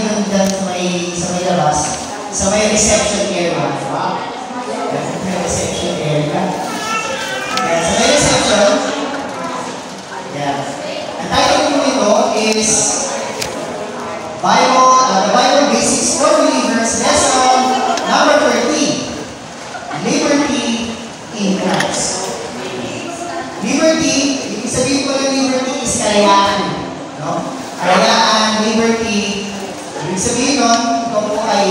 yun dyan sa may labas, sa may reception area. Wow. May reception area. Yan, sa may reception. Yan. Ang title po ito is the Bible Basics for Believers, lesson number 13. Liberty in Christ. Liberty, ibig sabihin ko ng liberty is kalayaan. No? Kalayaan, liberty. Ibig sabihin nun, ito po ay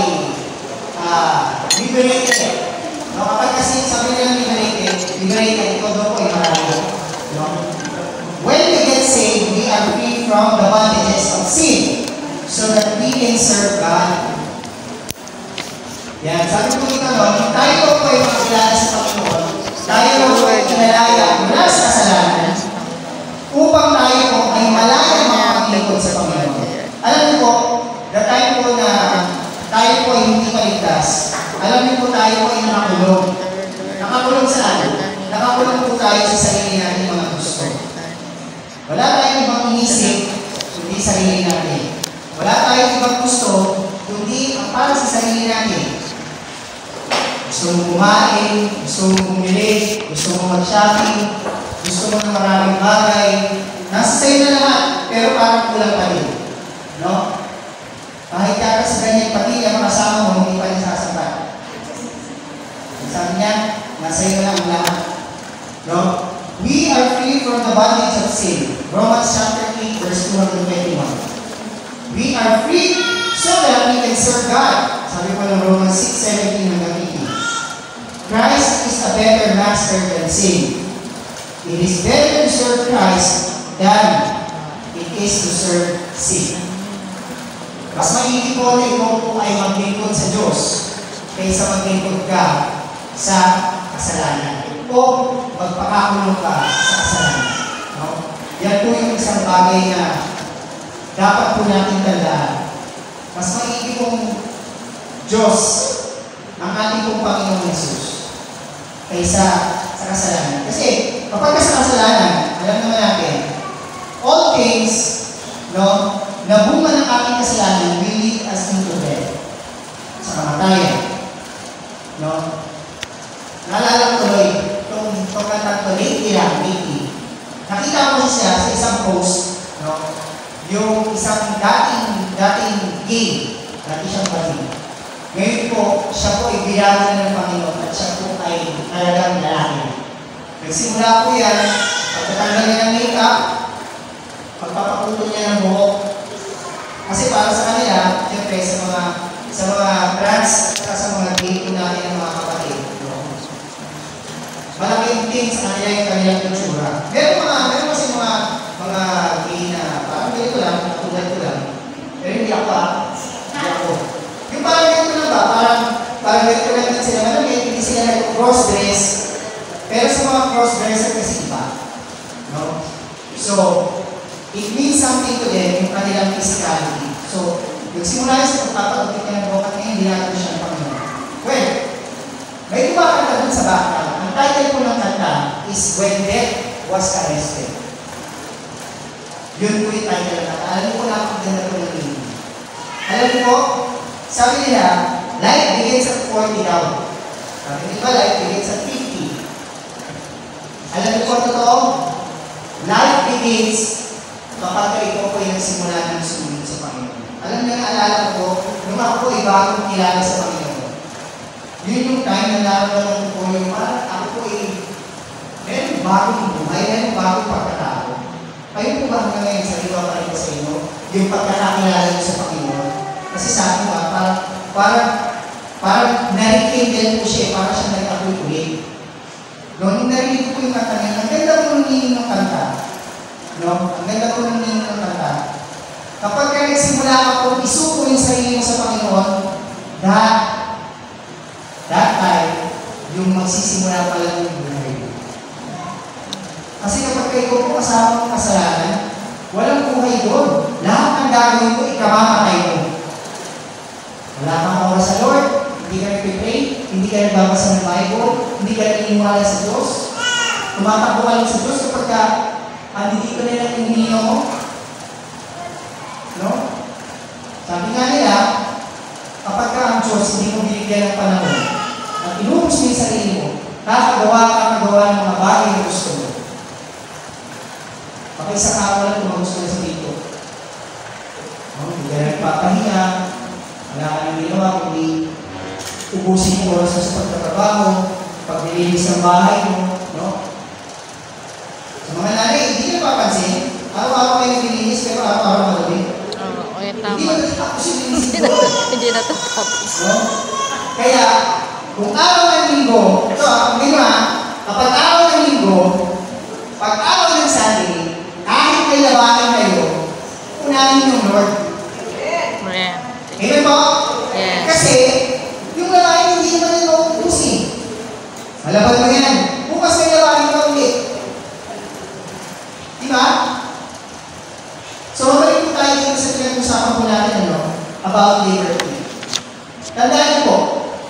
liberated. No? Kapag kasi sabi nila liberated, ito doon po ay marami. No? When we get saved, we are free from the bondages of sin so that we can serve God. Yan, sabi po ito nun, tayo po ay makilala sa Panginoon. Tayo po ay kinalaya mula sa kasalanan upang tayo po ay malaya makapaglingkod sa Panginoon. Alam niyo po, the time po na tayo po ay hindi maligtas, alam niyo po tayo po ay nakakulong. Nakakulong saan? Nakakulong po tayo sa sarili natin mga gusto. Wala tayong ibang inisip, kundi sarili natin. Wala tayong ibang gusto, kundi ang para sa sarili natin. Gusto mo kumain, gusto mo bumili, gusto mo mag-shopping, gusto mo ng maraming bagay. Nasa sa'yo na lahat, pero parang kulang pa rin. No? Kahit ka sa ganyan pamilya, mga kasama mo, hindi pa rin sasabat. Sabi niya, nasa iyo lang ang lahat. No? We are free from the bondage of sin. Romans chapter 8, verse 221. We are free so that we can serve God. Sabi ko ng Romans 6:17 hanggang 18. Christ is a better master than sin. It is better to serve Christ than it is to serve sin. Mas maigi po na ikaw po ay maglingkod sa Diyos kaysa maglingkod ka sa kasalanan o magpakakulong ka sa kasalanan. No? Yan po yung isang bagay na dapat po natin tandaan. Mas maigi pong Diyos ang ating pong Panginoong Jesus kaysa sa kasalanan. Kasi kapag sa kasalanan, alam naman natin, all things, no, na bunga ng ating kasalanan will lead us into death. Sa kamatayan. No? Naalala ko tuloy, itong kantang ko, lately. Nakita ko siya sa isang post, no? Yung isang dating gay, dati siyang pati. Ngayon po, siya po ay binago na ng Panginoon at siya po ay talagang lalaki. Nagsimula po yan, pagkatanggal niya ng make-up, pagpapakulo niya ng buhok. Kasi para sa kanila, siyempre sa mga trans, sa mga gay po natin ng mga kapatid. Malaking thing sa kanila yung kanilang kultura. Meron kasi mga gay na parang ganito lang, katulad ko lang. Pero hindi ako hindi ako. Yung parang ganito lang ba? Parang ganito lang din sila. Malamit, hindi sila nag-cross-dress. Pero sa mga cross-dresser kasi iba. No? So, it means something to them, yung kanilang physicality. So, nagsimula sa pagpapagupit ka ng bukat ngayon, hindi natin siya ng Panginoon. Well, may kumakanta dun sa background. Ang title po ng kanta is When Death Was Arrested. Yun po yung title na. Alam ko lang kung ganda po ng meaning. Alam ko, sabi nila, life begins at 40 down. Sabi nila, life begins at 50. Alam ko po totoo, life begins kapag ikaw po yung nagsimula ng sumunod sa Panginoon. Alam niyo, naalala ko, nung ako po ay bagong kilala sa Panginoon. Yun yung time na nararamdaman ko yung parang ako po ay meron bagong buhay, meron bagong pagkatao. Kayo po ba hanggang ngayon sa iba pa rin sa inyo, yung pagkakakilala nyo sa Panginoon? Kasi sa akin ba, parang narikindel po siya, parang siya nag-apoy-ulit. Nung narinig ko yung kanta niya, ang ganda po ng meaning ng kanta. No? Ang ganda po ng meaning ng kanta. Kapag ka nagsimula ka po, isuko yung sarili mo sa Panginoon, that time, yung magsisimula pa lang yung buhay. Kasi kapag kayo po kasama ng kasalanan, walang buhay doon. Lahat ng gagawin mo, ikamamatay mo. Wala kang oras sa Lord, hindi ka nag-pray, hindi ka nagbabasa ng Bible, hindi ka naniniwala sa Diyos. Tumatakbo ka lang sa Diyos kapag hindi ka nila yung hinihinga mo. No? Sabi nga nila, Diyos, hindi mo binigyan ng panahon, at inubos mo yung sarili mo, nakagawa ng mga bagay na gusto mo. Isa ka ako lang kung gusto na sa dito. Hindi ka na nagpapahinga, wala ka nang ginawa, kundi ubusin mo oras sa pagtatrabaho, paglilinis ng bahay mo, no? Sa mga nanay, hindi na papansin, araw-araw kayo nililinis, pero araw-araw magabi. Oo, yan tama. Hindi na natapos yung linis ko. Hindi na tatapos. No? Kaya, kung araw ng linggo, ito kapag araw ng linggo, pag araw ng Sunday, kahit may labanan kayo, unahin yung Lord. Yeah. Amen po? Yes. Kasi, yung labanan hindi naman yung mauubusin. Malaban mo yan. Bukas may labanan ka ulit. Diba? So, mabalik po tayo dito sa pinag-usapan po natin about liberty. Tandaan niyo po,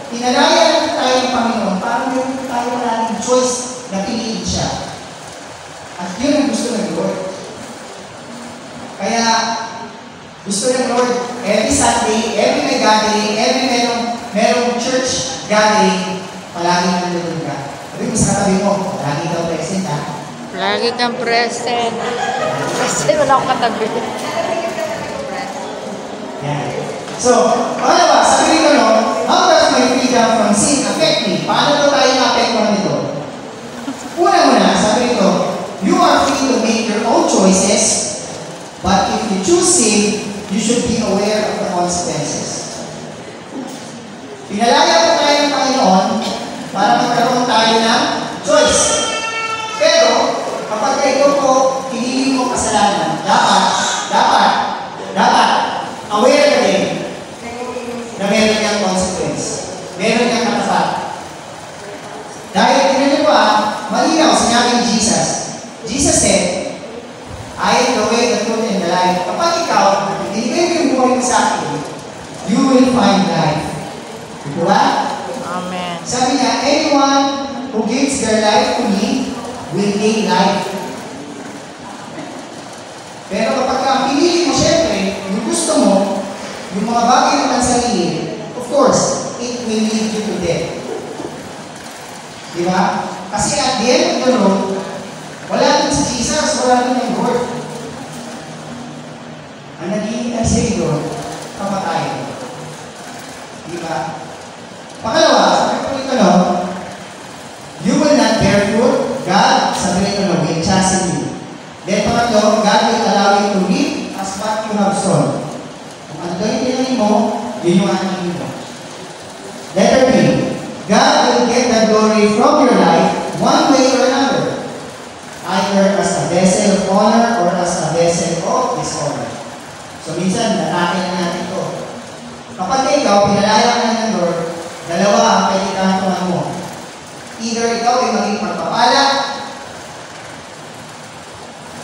pinalaya natin tayo ng Panginoon para meron tayo natin choice na piliin siya. At yun ang gusto ng Lord. Kaya, gusto ng Lord, every Sunday, every may gathering, every merong church gathering, palagi nandun ka. Sabi mo sa katabi mo, palagi kang present ha. Lagi kang present. Kasi wala akong katabi. Yan. So, pangalawa, sabi ko how does my freedom from sin affect me? Paano daw tayo na-apektuhan nito? Una-una, sabi ko, you are free to make your own choices, but if you choose sin, you should be aware of the consequences. Pinalaya po tayo ng Panginoon para magkaroon tayo ng choice. Pero, kapag ikaw po pinili mo kasalanan, dapat aware ka din na meron niyang consequence. Meron niyang katapat. Dahil tinanong ko malinaw, sinabi ni Jesus. Jesus said, I am the way, the truth, and the life. Kapag ikaw, ibigay mo yung buhay mo sa akin, you will find life. Diba? Amen. Sabi niya, anyone who gives their life to me will gain life. Pero kapag pinili mo, syempre, yung gusto mo, yung mga bagay naman sarili, of course, it will lead you to death. Diba? Kasi at the end of the road, wala din si Jesus, wala din ang Lord. Ang naging Savior, kamatayan. Diba? Pangalawa, sabi ko ito you will not bear fruit, God, sabi ito will chasten you. Then pangatlo, God will allow you to live as what you have sown. Kung ano daw yung tinanin mo, yun yung anin mo. Letter B, God will get the glory from your life one way or another, either as a vessel of honor or as a vessel of dishonor. So minsan, natakin na natin ito. Kapag ikaw, pinalaya ka ng Lord, dalawa ang kailangan mo. Either ikaw ay maging pagpapala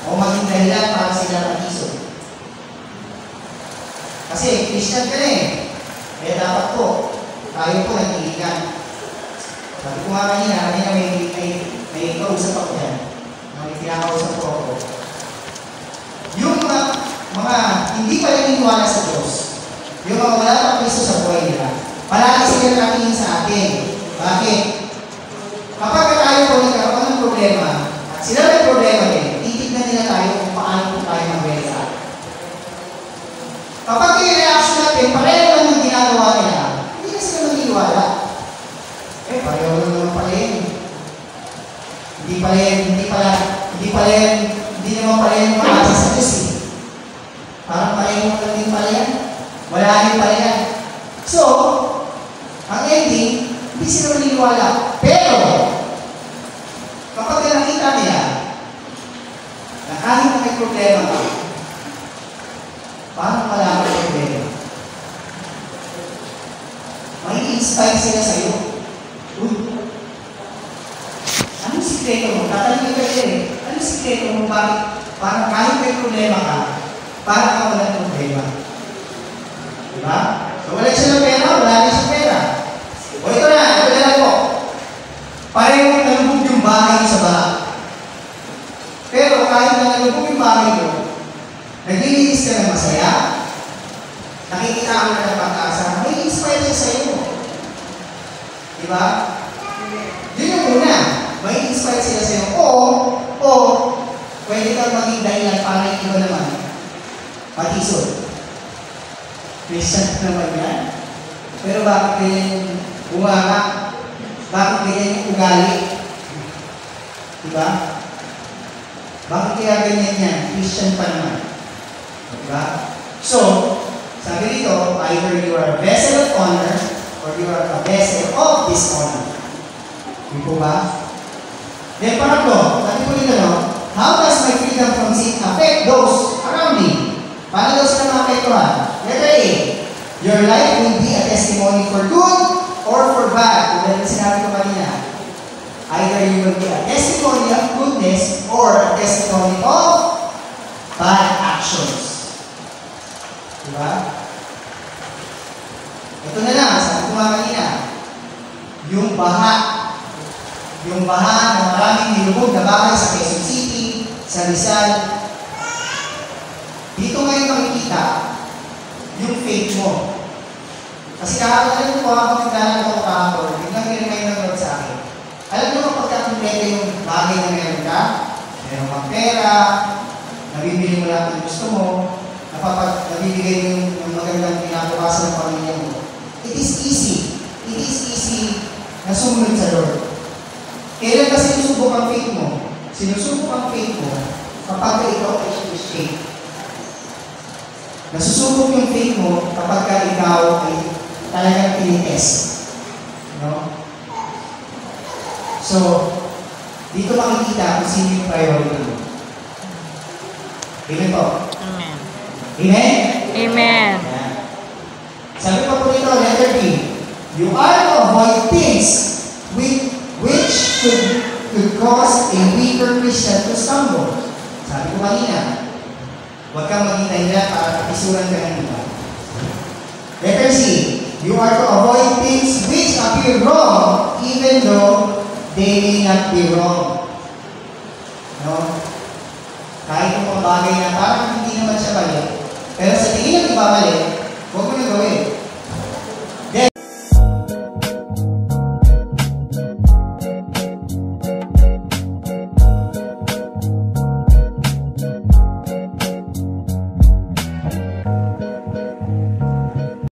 o maging dahilan para sila mag-iso. Kasi Christian ka na kaya dapat po, tayo po nag-iigan. Sabi ko nga kanina may kausap ako yan. May pinakausap ko ako. Yung mga hindi pa naniniwala sa Diyos, yung mga wala pang Kristo sa buhay nila, palagi sila nakatingin sa atin. Bakit? Kapag tayo po nagkaroon ng problema, at sila may problema din, titignan nila tayo kung paano po tayo mag-react. Kapag yung reaction natin, pareho lang yung ginagawa nila, hindi na sila maniniwala. Pareho lang naman pala yun. Hindi naman pala yung pag-asa sa Diyos Parang pareho lang din pala yan. Wala rin pala yan. So, ang ending, hindi sila maniniwala. Pero, kapag nakita nila na kahit na may problema ka, paano malaman ang problema? May inspire sila sa'yo. Uy, anong sikreto mo? Tatanungin ka sila anong sikreto mo? Bakit? Parang kahit may problema ka, parang ka walang problema. Diba? So, wala siya ng pera, wala rin siya pera. O ito na po. Pareho nalubog yung bahay sa baha. Pero kahit na nalubog yung bahay mo, naglilinis ka ng masaya, nakikita mo na ng pag-asa, may inspire sila sa iyo. Diba? Yun yung una. May inspire sila sa iyo. O, pwede kang maging dahilan para yung iba naman. Patisod. Christian naman yan. Pero bakit ganyan bumanga? Bakit ganyan yung ugali? Diba? Bakit kaya ganyan yan? Christian pa naman. Diba? So, sabi dito, either you are a vessel of honor or you are a vessel of dishonor. Di po ba? Then pangatlo, sabi po dito, no? How does my freedom from sin affect those around me? Paano daw sila maapektuhan? Letter A, your life will be a testimony for good or for bad. Kung sinabi ko kanina, either you will be a testimony of goodness or a testimony of bad actions. Diba? Ito na lang, sabi ko nga kanina, yung baha na maraming nilubog na bahay sa Quezon City, sa Rizal, dito ngayon makikita yung faith mo. Kasi kahapon ko ako naglalaro ako kahapon, biglang may nanonood sa akin. Alam niyo kung pagkakumpleto yung bagay na meron ka, meron kang pera, nabibili mo lahat ng gusto mo, nabibigay mo yung magandang pinabukasan ng pamilya mo. It is easy. It is easy na sumunod sa Lord. Kailan ba sinusubok ang faith mo? Sinusubok ang faith mo kapag ikaw ay faith. Nasusubok yung faith mo kapag ikaw ay talagang tinitest. No? So, dito makikita kung sino yung priority mo. Amen po? Amen. Amen? Amen. Sabi pa po dito, letter B, you are to avoid things which could cause a weaker Christian to stumble. Sabi ko kanina, huwag kang maging dahilan para isuran ka ng iba. Letter C, you are to avoid things which appear wrong even though they may not be wrong. No? Kahit yung mga bagay na parang hindi naman siya mali, pero sa tingin ng iba mali,